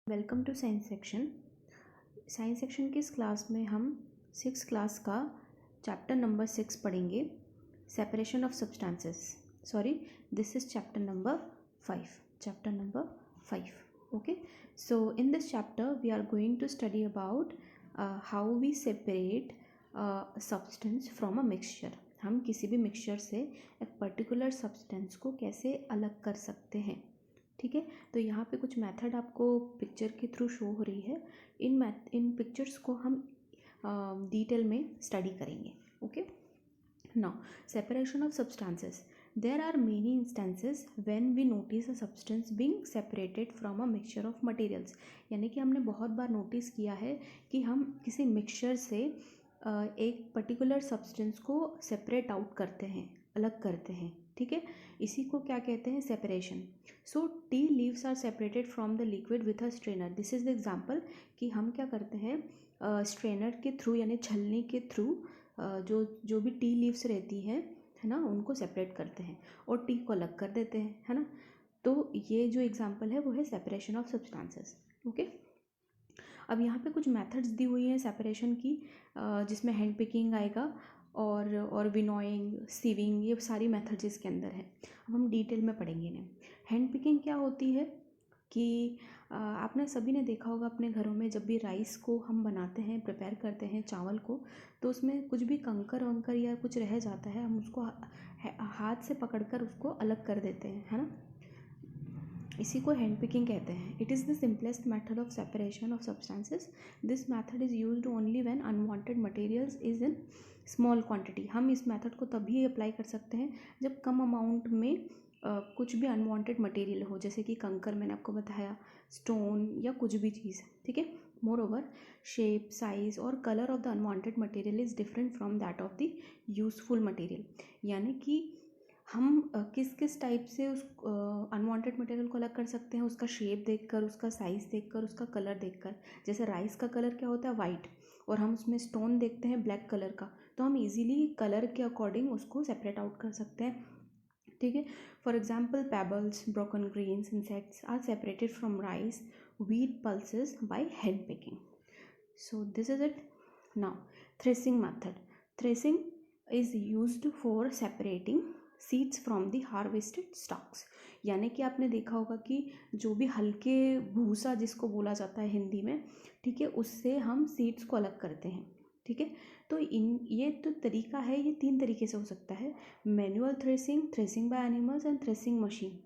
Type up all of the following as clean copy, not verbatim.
Welcome to science section. Science section की इस class में हम 6th क्लास का चैप्टर नंबर 6 पढ़ेंगे, separation of substances. This is chapter number 5। Okay, so in this chapter we are going to study about how we separate substance from a mixture. हम किसी भी mixture से एक particular substance को कैसे अलग कर सकते हैं। ठीक है, तो यहाँ पे कुछ मेथड आपको पिक्चर के थ्रू शो हो रही है। इन पिक्चर्स को हम डिटेल में स्टडी करेंगे। Okay, now separation of substances. There are many instances when we notice a substance being separated from a mixture of materials. यानी कि हमने बहुत बार नोटिस किया है कि हम किसी मिक्सचर से एक पर्टिकुलर सब्सटेंस को सेपरेट आउट करते हैं, अलग करते हैं। ठीक है, इसी को क्या कहते हैं, separation. So tea leaves are separated from the liquid with a strainer. This is the example कि हम क्या करते हैं, स्ट्रेनर के थ्रू यानी छलनी के थ्रू जो भी टी लीव्स रहती हैं, है ना, उनको सेपरेट करते हैं और टी को अलग कर देते हैं, है ना। तो ये जो एग्जाम्पल है वो है सेपरेशन ऑफ सब्सटेंसेस। ओके, अब यहाँ पे कुछ मेथड्स दी हुई हैं सेपरेशन की, जिसमें हैंड पिकिंग आएगा और विनोइंग, सीविंग, ये सारी मेथड्स इसके अंदर है। अब हम डिटेल में पढ़ेंगे इन्हें। हैंड पिकिंग क्या होती है कि आपने सभी ने देखा होगा अपने घरों में, जब भी राइस को हम बनाते हैं, प्रिपेयर करते हैं चावल को, तो उसमें कुछ भी कंकर वंकर या कुछ रह जाता है, हम उसको हाथ से पकड़कर उसको अलग कर देते हैं, है ना। इसी को हैंड पिकिंग कहते हैं। It is the simplest method of separation of substances. This method is used only when unwanted materials is in small quantity. हम इस मेथड को तभी अप्लाई कर सकते हैं जब कम अमाउंट में कुछ भी अनवांटेड मटेरियल हो, जैसे कि कंकर मैंने आपको बताया, स्टोन या कुछ भी चीज़। ठीक है, मोर ओवर शेप, साइज और colour of the unwanted material is different from that of the useful material. यानी कि हम किस किस टाइप से उस अनवांटेड मटेरियल को अलग कर सकते हैं, उसका शेप देखकर, उसका साइज़ देखकर, उसका कलर देखकर। जैसे राइस का कलर क्या होता है, वाइट, और हम उसमें स्टोन देखते हैं ब्लैक कलर का, तो हम इजीली कलर के अकॉर्डिंग उसको सेपरेट आउट कर सकते हैं। ठीक है, for example pebbles, broken grains, insects are separated from rice, wheat pulses by hand picking. So this is it. Now threshing method. Threshing is used for separating seeds from the harvested stalks. यानी कि आपने देखा होगा कि जो भी हल्के भूसा जिसको बोला जाता है हिंदी में, ठीक है, उससे हम सीड्स को अलग करते हैं। ठीक है, तो ये तो तरीका है, ये 3 तरीके से हो सकता है: manual threshing, threshing by animals and threshing machine.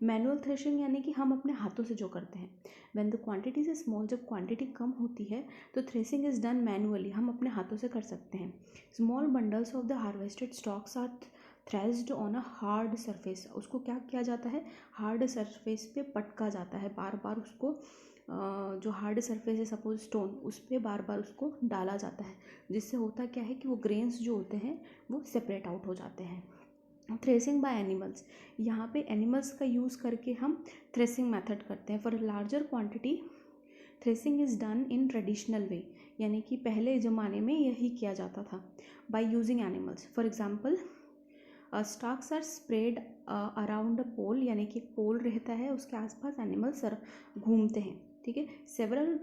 Manual threshing यानी कि हम अपने हाथों से जो करते हैं। When the quantity is small, जब क्वांटिटी कम होती है तो थ्रेसिंग इज डन मैनुअली, हम अपने हाथों से कर सकते हैं। Small bundles of the harvested stalks are threshed on a hard surface. उसको क्या किया जाता है, हार्ड सरफेस पे पटका जाता है, बार बार उसको जो हार्ड सरफेस है, सपोज स्टोन, उस पर बार बार उसको डाला जाता है, जिससे होता क्या है कि वो ग्रेन्स जो होते हैं वो सेपरेट आउट हो जाते हैं। थ्रेसिंग बाय एनिमल्स, यहाँ पे एनिमल्स का यूज़ करके हम थ्रेसिंग मेथड करते हैं। For larger quantity threshing is done in traditional way, यानी कि पहले ज़माने में यही किया जाता था, by using animals. For example stalks are spread around a pole, यानी कि पोल रहता है, उसके आसपास एनिमल्स घूमते हैं। ठीक है, several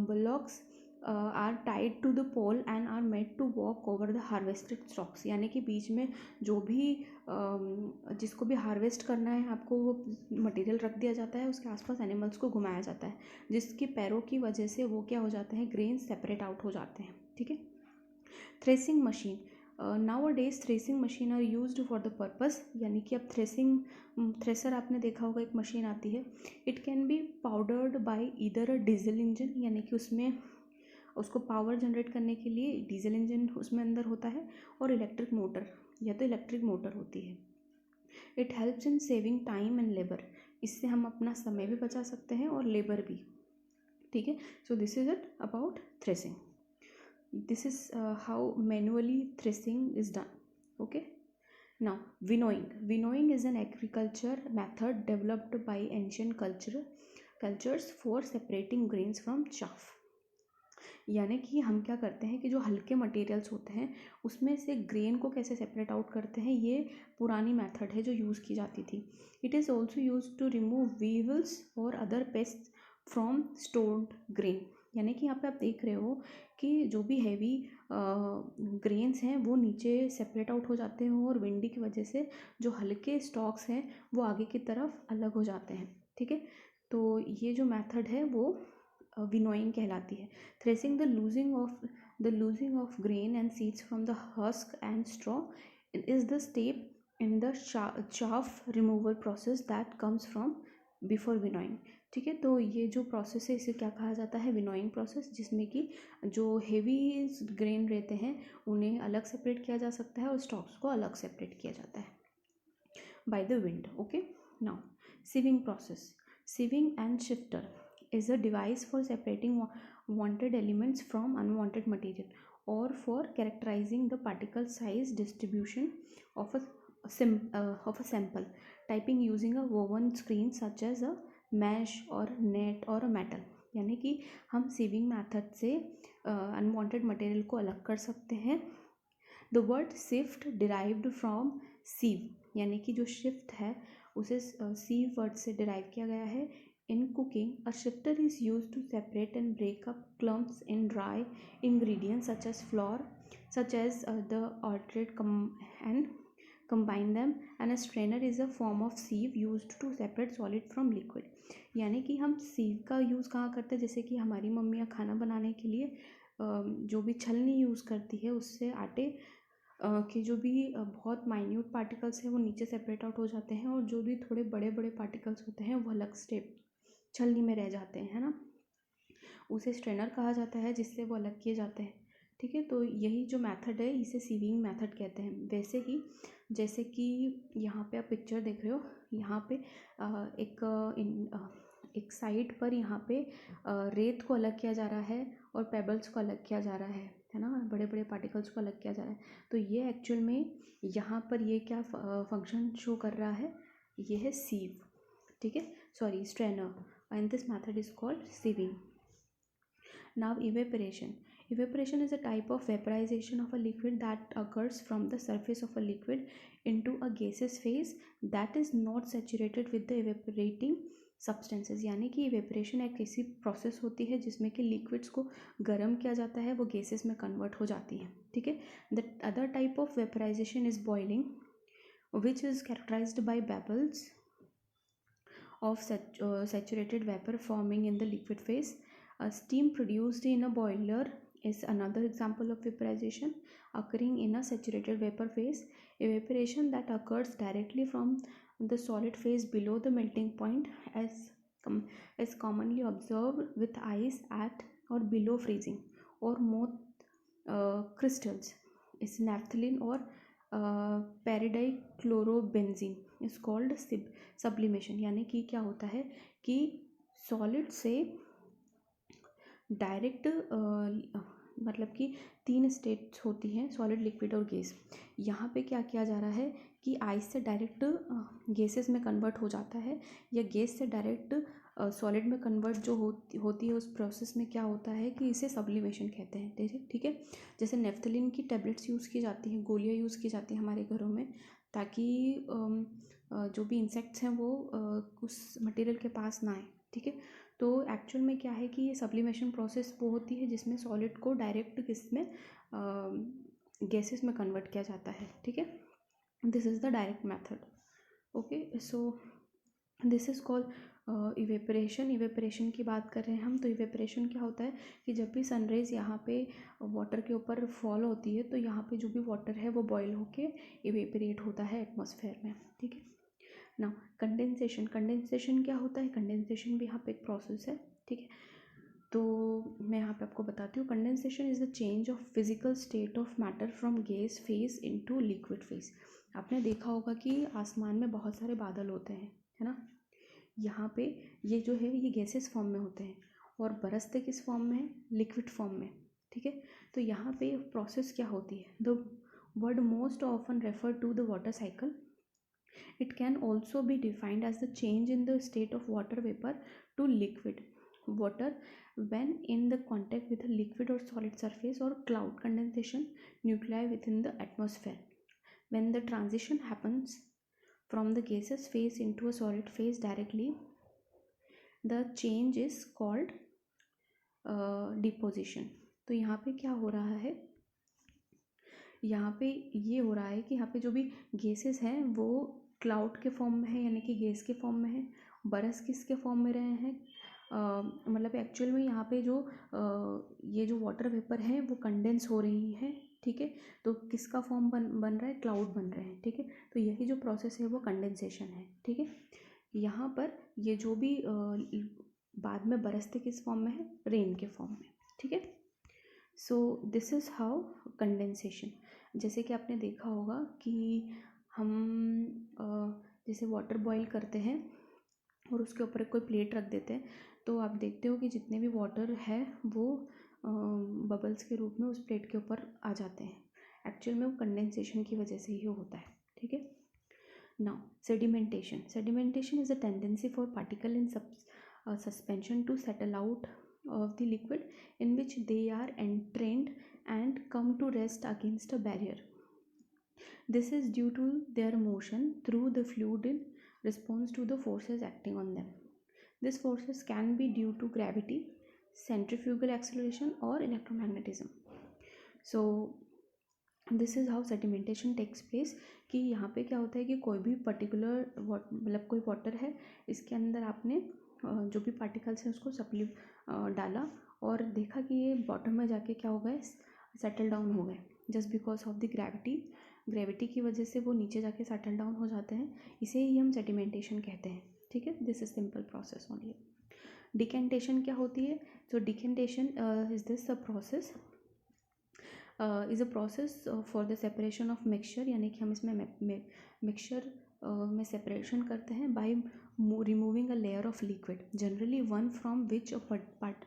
bullocks are tied to the pole and are made to walk over the harvested stalks. यानी कि बीच में जो भी जिसको भी हार्वेस्ट करना है, आपको वो मटेरियल रख दिया जाता है, उसके आसपास एनिमल्स को घुमाया जाता है, जिसके पैरों की वजह से वो क्या हो जाते हैं, ग्रेन्स सेपरेट आउट हो जाते हैं। ठीक है, threshing machine. Nowadays threshing machine are used for the purpose, यानी कि अब थ्रेसर आपने देखा होगा, एक मशीन आती है। It can be powdered by either a diesel engine, यानी कि उसमें उसको पावर जनरेट करने के लिए डीजल इंजन उसमें अंदर होता है, और इलेक्ट्रिक मोटर, या तो इलेक्ट्रिक मोटर होती है। It helps in saving time and labour, इससे हम अपना समय भी बचा सकते हैं और लेबर भी। ठीक है, so this is it about threshing. This is how manually threshing is done. Okay, now winnowing. Winnowing is an agriculture method developed by ancient cultures for separating grains from chaff. यानी कि हम क्या करते हैं कि जो हल्के मटेरियल्स होते हैं उसमें से ग्रेन को कैसे सेपरेट आउट करते हैं, ये पुरानी मेथड है जो यूज़ की जाती थी. It is also use to remove weevils और other pest from stored grain, यानी कि यहाँ पे आप देख रहे हो कि जो भी हैवी ग्रेन्स हैं वो नीचे सेपरेट आउट हो जाते हैं और विंडी की वजह से जो हल्के स्टॉक्स हैं वो आगे की तरफ अलग हो जाते हैं, ठीक है। तो ये जो मेथड है वो विनोइंग कहलाती है। Threshing the losing of grain and seeds from the husk and straw is the step in the chaff removal process that comes from before winnowing, ठीक है। तो ये जो प्रोसेस है इसे क्या कहा जाता है, विनोइंग प्रोसेस, जिसमें कि जो हेवी ग्रेन रहते हैं उन्हें अलग सेपरेट किया जा सकता है और स्टॉक्स को अलग सेपरेट किया जाता है by the wind. Okay, now sieving process. Sieving and shifter is a device for separating wanted elements from unwanted material or for characterizing the particle size distribution of a sample. Typing using a woven screen such as a mesh or net or a metal, यानी कि हम sieving method से unwanted material को अलग कर सकते हैं। The word sift derived from sieve, यानी कि जो शिफ्ट है उसे सीव वर्ड से डिराइव किया गया है। In cooking a sifter is use to separate and break up clumps in dry ingredients such as flour, such as the altered and combine them, and a strainer is a form of sieve used to separate solid from liquid। यानी कि हम सीव का use कहाँ करते हैं, जैसे कि हमारी मम्मियाँ खाना बनाने के लिए जो भी छलनी यूज़ करती है उससे आटे के जो भी बहुत माइन्यूट पार्टिकल्स हैं वो नीचे सेपरेट आउट हो जाते हैं और जो भी थोड़े बड़े बड़े पार्टिकल्स होते हैं वो अलग स्टेप छलनी में रह जाते हैं, है ना। उसे स्ट्रेनर कहा जाता है जिससे वो अलग किए जाते हैं, ठीक है। तो यही जो मेथड है इसे सीविंग मेथड कहते हैं। वैसे ही जैसे कि यहाँ पे आप पिक्चर देख रहे हो, यहाँ पे एक साइड पर यहाँ पे रेत को अलग किया जा रहा है और पेबल्स को अलग किया जा रहा है ना, बड़े बड़े पार्टिकल्स को अलग किया जा रहा है। तो ये एक्चुअल में यहाँ पर ये क्या फंक्शन शो कर रहा है, ये है सीव, ठीक है, sorry strainer, and this method is called sieving. Now evaporation. Evaporation is a type of vaporization of a liquid that occurs from the surface of a liquid into a gaseous phase that is not saturated with the evaporating substances। यानी कि evaporation एक ऐसी process होती है जिसमें कि liquids को गर्म किया जाता है, वो गैसेस में कन्वर्ट हो जाती है, ठीक है। The other type of vaporization is boiling which is characterized by bubbles of saturated vapor forming in the liquid phase. Steam produced in a boiler is another example of vaporization occurring in a saturated vapor phase. Evaporation that occurs directly from the solid phase below the melting point is commonly observed with ice at or below freezing or more crystals is naphthalene or paradichlorobenzene is called sublimation. यानी कि क्या होता है कि solid से direct मतलब कि 3 states होती हैं, सॉलिड, लिक्विड और गैस। यहाँ पे क्या किया जा रहा है कि आइस से डायरेक्ट गैसेस में कन्वर्ट हो जाता है या गैस से डायरेक्ट सॉलिड में कन्वर्ट जो होती है उस प्रोसेस में क्या होता है कि इसे सब्लिमेशन कहते हैं, ठीक है। जैसे नेफ्थलीन की टैबलेट्स यूज़ की जाती हैं, गोलियाँ यूज़ की जाती हैं हमारे घरों में ताकि जो भी इंसेक्ट्स हैं वो उस मटेरियल के पास ना आए, ठीक है। तो एक्चुअल में क्या है कि ये सब्लिमेशन प्रोसेस वो होती है जिसमें सॉलिड को डायरेक्ट किसमें गैसेस में कन्वर्ट किया जाता है, ठीक है। This is the direct method. Okay, so this is called evaporation. Evaporation की बात कर रहे हैं हम, तो इवेपरेशन क्या होता है कि जब भी सनराइज़ यहाँ पे वाटर के ऊपर फॉल होती है तो यहाँ पे जो भी वाटर है वो बॉयल होके इवेपरेट होता है एटमॉस्फेयर में, ठीक है ना। कंडेंसेशन, कंडेंसेशन क्या होता है, कंडेंसेशन भी यहाँ पे एक प्रोसेस है, ठीक है। तो मैं यहाँ पे आपको बताती हूँ, condensation is the change of physical state of matter from gas phase into liquid phase. आपने देखा होगा कि आसमान में बहुत सारे बादल होते हैं, है ना। यहाँ पे ये जो है ये गैसेस फॉर्म में होते हैं और बरसते किस फॉर्म में है, लिक्विड फॉर्म में, ठीक है। तो यहाँ पे प्रोसेस क्या होती है, the word most often refer to the water cycle. It can also be defined as the change in the state of water vapor to liquid water when in the contact with a liquid or solid surface or cloud condensation nuclei within the atmosphere. When the transition happens from the gaseous phase into a solid phase directly, the change is called deposition. तो यहाँ पे क्या हो रहा है, यहाँ पे ये हो रहा है कि यहाँ पे जो भी गैसेस हैं वो क्लाउड के फॉर्म में है, यानी कि गैस के फॉर्म में है। बरस किसके फॉर्म में रहे हैं, मतलब एक्चुअल में यहाँ पे जो ये जो वाटर वेपर है वो कंडेंस हो रही है, ठीक है। तो किसका फॉर्म बन रहा है, क्लाउड बन रहे हैं, ठीक है। तो यही जो प्रोसेस है वो कंडेंसेशन है, ठीक है। यहाँ पर ये जो भी बाद में बरसते किस फॉर्म में है, रेन के फॉर्म में, ठीक है। So this is how condensation. जैसे कि आपने देखा होगा कि हम जैसे वाटर बॉईल करते हैं और उसके ऊपर कोई प्लेट रख देते हैं, तो आप देखते हो कि जितने भी वाटर है वो बबल्स के रूप में उस प्लेट के ऊपर आ जाते हैं। एक्चुअल में वो कंडेंसेशन की वजह से ही होता है, ठीक है। Now sedimentation. Sedimentation is a tendency for particle in suspension to settle out of the liquid in which they are entrained and come to rest against a barrier. This is due to their motion through the fluid in response to the forces acting on them. These forces can be due to gravity, centrifugal acceleration or electromagnetism. So this is how sedimentation takes place. कि यहाँ पे क्या होता है कि कोई भी particular मतलब कोई वाटर है, इसके अंदर आपने जो भी पार्टिकल्स हैं उसको सप्ली डाला और देखा कि ये बॉटम में जाके क्या हो गए, सेटल डाउन हो गए, just because of the gravity की वजह से वो नीचे जाके सेटल डाउन हो जाते हैं। इसे ही हम सेडिमेंटेशन कहते हैं, ठीक है। This is simple process only. Decantation क्या होती है, तो decantation is this a process is a process for the separation of mixture, यानी कि हम इसमें मिक्सचर में सेपरेशन करते हैं by removing a layer of liquid, generally one from which a part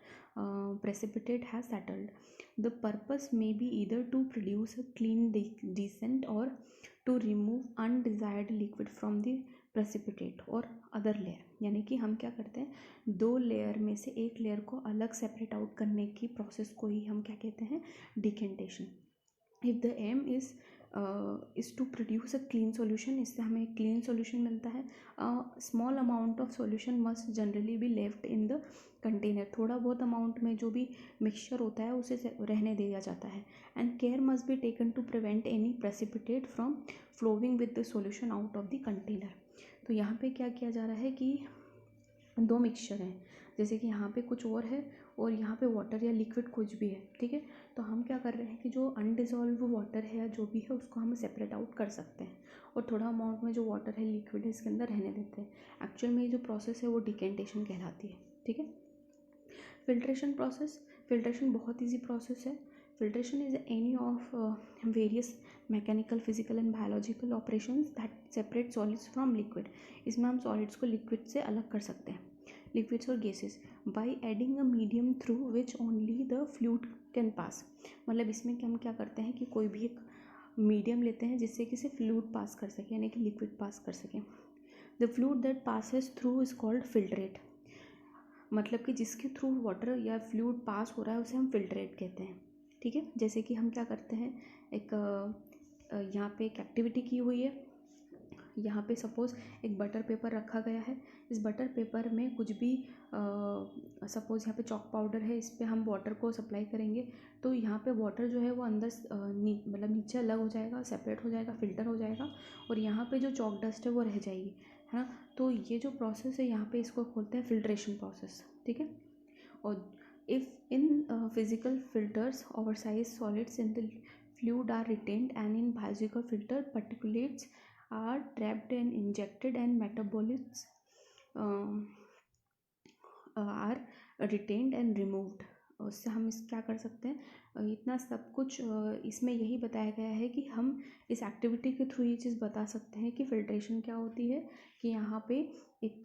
precipitate has settled. The purpose may be either to produce a clean descent or to remove undesired liquid from the precipitate or other layer. यानी कि हम क्या करते हैं, दो layer में से एक लेयर को अलग सेपरेट आउट करने की प्रोसेस को ही हम क्या कहते हैं, decantation. If the aim is to produce a clean solution, इससे हमें क्लीन सोल्यूशन मिलता है। Small amount of solution must generally be left in the container, थोड़ा बहुत अमाउंट में जो भी मिक्सचर होता है उसे रहने दिया जाता है। And care must be taken to prevent any precipitate from flowing with the solution out of the container. तो यहाँ पे क्या किया जा रहा है कि दो मिक्सचर हैं, जैसे कि यहाँ पे कुछ और है और यहाँ पे वाटर या लिक्विड कुछ भी है, ठीक है। तो हम क्या कर रहे हैं कि जो अनडिजॉल्व वाटर है या जो भी है उसको हम सेपरेट आउट कर सकते हैं और थोड़ा अमाउंट में जो वाटर है, लिक्विड है, इसके अंदर रहने देते हैं। एक्चुअल में ये जो प्रोसेस है वो डिकेंटेशन कहलाती है, ठीक है। Filtration process. फिल्ट्रेशन बहुत ईजी प्रोसेस है। Filtration is any of various mechanical, physical and biological operations that separate solids from liquid. इसमें हम सॉलिड्स को लिक्विड से अलग कर सकते हैं, लिक्विड्स और gases, by adding a medium through which only the fluid can pass. मतलब इसमें हम क्या करते हैं कि कोई भी एक मीडियम लेते हैं जिससे कि सिर्फ फ्लूइड पास कर सके, यानी कि लिक्विड पास कर सके। The fluid that passes through is called filtrate, मतलब कि जिसके थ्रू वाटर या फ्लूइड पास हो रहा है उसे हम फिल्ट्रेट कहते हैं, ठीक है। जैसे कि हम क्या करते हैं, एक यहाँ पे एक एक्टिविटी की हुई है, यहाँ पे सपोज़ एक बटर पेपर रखा गया है। इस बटर पेपर में कुछ भी सपोज़ यहाँ पे चॉक पाउडर है, इस पर हम वाटर को सप्लाई करेंगे, तो यहाँ पे वाटर जो है वो अंदर मतलब नीचे अलग हो जाएगा, सेपरेट हो जाएगा, फिल्टर हो जाएगा, और यहाँ पे जो चॉक डस्ट है वो रह जाएगी, है ना। तो ये जो प्रोसेस है यहाँ पे इसको बोलते हैं फिल्ट्रेशन प्रोसेस, ठीक है। और if in physical filters oversized solids in the fluid are retained, and in biological filter particulates are trapped and injected, and metabolites are retained and removed। उससे हम इस क्या कर सकते हैं, इतना सब कुछ इसमें यही बताया गया है कि हम इस एक्टिविटी के थ्रू ये चीज़ बता सकते हैं कि फिल्ट्रेशन क्या होती है। कि यहाँ पे एक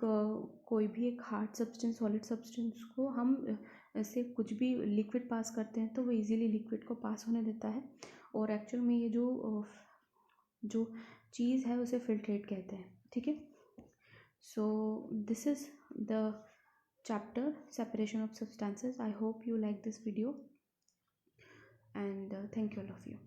कोई भी एक हार्ड सब्सटेंस, सॉलिड सब्सटेंस को हम ऐसे कुछ भी लिक्विड पास करते हैं तो वो इजीली लिक्विड को पास होने देता है, और एक्चुअल में ये जो चीज़ है उसे फिल्ट्रेट कहते हैं, ठीक है। So this is the chapter separation of substances. I hope you like this video, and thank you all of you.